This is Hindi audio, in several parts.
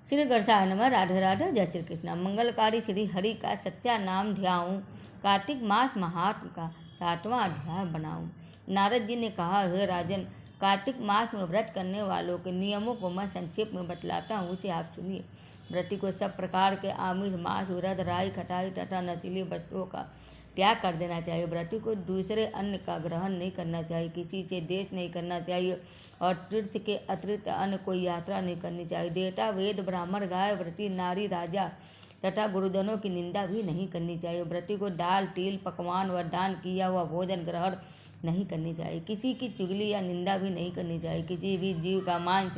श्री गणेशाय नमः। राधे राधे। जय श्री कृष्ण। मंगलकारी श्री हरि का सत्या नाम ध्याऊं, कार्तिक मास महात्म का 7वां अध्याय बनाऊं। नारद जी ने कहा, हे राजन, कार्तिक मास में व्रत करने वालों के नियमों को मैं संक्षेप में बतलाता हूँ, उसे आप सुनिए। व्रती को सब प्रकार के आमिष, मांस, उड़द, राई, खटाई तथा नशीली वस्तुओं का त्याग कर देना चाहिए। व्रती को दूसरे अन्न का ग्रहण नहीं करना चाहिए, किसी से देश नहीं करना चाहिए और तीर्थ के अतिरिक्त अन्य कोई यात्रा नहीं करनी चाहिए। देवता, वेद, ब्राह्मण, गाय, व्रती, नारी, राजा तथा गुरुजनों की निंदा भी नहीं करनी चाहिए। व्रती को दाल, तिल, पकवान व दान किया हुआ भोजन ग्रहण नहीं करनी चाहिए। किसी की चुगली या निंदा भी नहीं करनी चाहिए। किसी भी जीव का मांस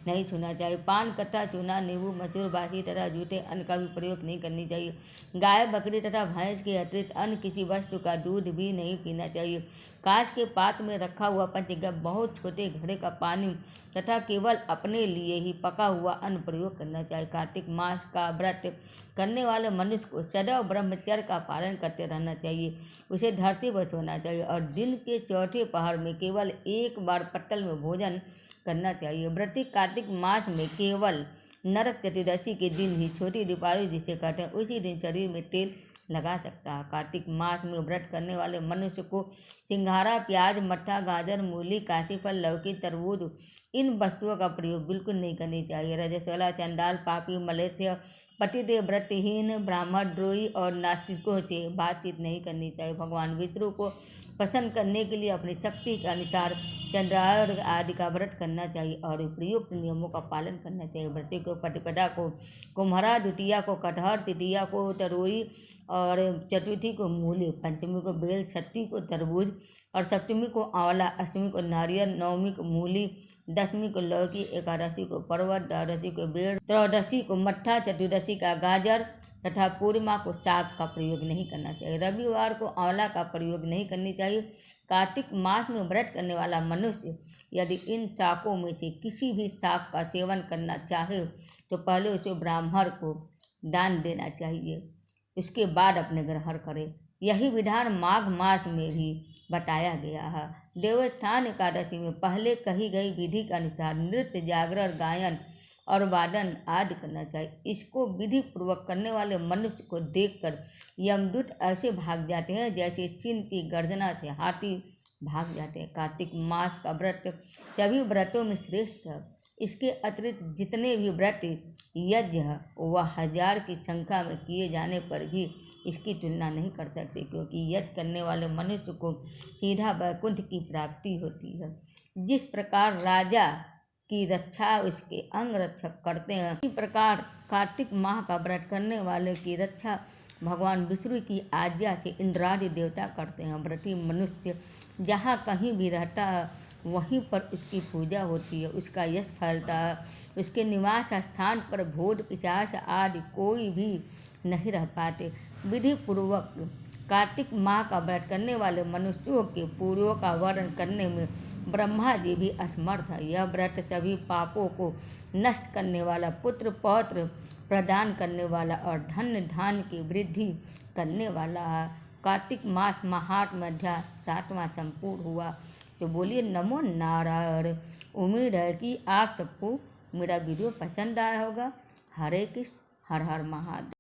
नहीं छूना चाहिए। पान, कट्टा, चूना, नींबू, मचूर, बासी तथा जूठे अन्न का भी प्रयोग नहीं करनी चाहिए। गाय, बकरी तथा भैंस के अतिरिक्त अन्य किसी वस्तु का दूध भी नहीं पीना चाहिए। कांच के पात्र में रखा हुआ पंचगव्य, बहुत छोटे घड़े का पानी तथा केवल अपने लिए ही पका हुआ अन्न प्रयोग करना चाहिए। कार्तिक मास का व्रत करने वाले मनुष्य को सदैव ब्रह्मचर्य का पालन करते रहना चाहिए। उसे धरती पर सोना चाहिए और दिन के चौथे पहर में केवल एक बार पत्तल में भोजन करना चाहिए। व्रती कार्तिक मास में केवल नरक चतुर्दशी के दिन ही, छोटी दीपावली जिसे कहते हैं, उसी दिन शरीर में तेल लगा सकता है। कार्तिक मास में व्रत करने वाले मनुष्य को सिंघाड़ा, प्याज, मट्ठा, गाजर, मूली, काशीफल, लौकी, तरबूज इन वस्तुओं का प्रयोग बिल्कुल नहीं करनी चाहिए। रजस्वला, चंडाल, पापी, मलेच्छ, पतिदेव, व्रतहीन, ब्राह्मण, द्रोही और नास्तिकों से बातचीत नहीं करनी चाहिए। भगवान विष्णु को प्रसन्न करने के लिए अपनी शक्ति के अनुसार चंद्रार्घ आदि का व्रत करना चाहिए और उपयुक्त नियमों का पालन करना चाहिए। व्रती को प्रतिपदा को कुम्हरा, द्वितीया को कटहर, तृतीया को तरोई और चतुर्थी को मूली, पंचमी को बेल, छठी को तरबूज और सप्तमी को आंवला, अष्टमी को नारियल, नवमी को मूली, दशमी को लौकी, एकादशी को परवल, द्वादशी को बेर, त्रयोदशी को मट्ठा, चतुर्दशी का गाजर तथा पूर्णिमा को साग का प्रयोग नहीं करना चाहिए। रविवार को आंवला का प्रयोग नहीं करनी चाहिए। कार्तिक मास में व्रत करने वाला मनुष्य यदि इन शाकों में से किसी भी शाक का सेवन करना चाहे तो पहले उसे ब्राह्मण को दान देना चाहिए, उसके बाद अपने ग्रहण करे। यही विधान माघ मास में भी बताया गया है। देवस्थान एकादशी में पहले कही गई विधि के अनुसार नृत्य, जागरण, गायन और वादन आदि करना चाहिए। इसको विधि पूर्वक करने वाले मनुष्य को देखकर यमदूत ऐसे भाग जाते हैं जैसे चीन की गर्जना से हाथी भाग जाते हैं। कार्तिक मास का व्रत सभी व्रतों में श्रेष्ठ है। इसके अतिरिक्त जितने भी व्रत यज्ञ है वह 1000 की संख्या में किए जाने पर भी इसकी तुलना नहीं कर सकते, क्योंकि यज्ञ करने वाले मनुष्य को सीधा वैकुंठ की प्राप्ति होती है। जिस प्रकार राजा की रक्षा उसके अंग रक्षक करते हैं, इसी प्रकार कार्तिक माह का व्रत करने वाले की रक्षा भगवान विष्णु की आज्ञा से इंद्रादि देवता करते हैं। व्रती मनुष्य जहाँ कहीं भी रहता है वहीं पर उसकी पूजा होती है, उसका यश फैलता है। उसके निवास स्थान पर भूत, पिशाच आदि कोई भी नहीं रह पाते। विधि पूर्वक कार्तिक माह का व्रत करने वाले मनुष्यों के पूर्वों का वर्णन करने में ब्रह्मा जी भी असमर्थ है। यह व्रत सभी पापों को नष्ट करने वाला, पुत्र पौत्र प्रदान करने वाला और धन्य धान्य की वृद्धि करने वाला है। कार्तिक मास महात्म अध्याय 7वां संपूर्ण हुआ। तो बोलिए नमो नारायण। उम्मीद है कि आप सबको मेरा वीडियो पसंद आया होगा। हरे कृष्ण, हर हर महादेव।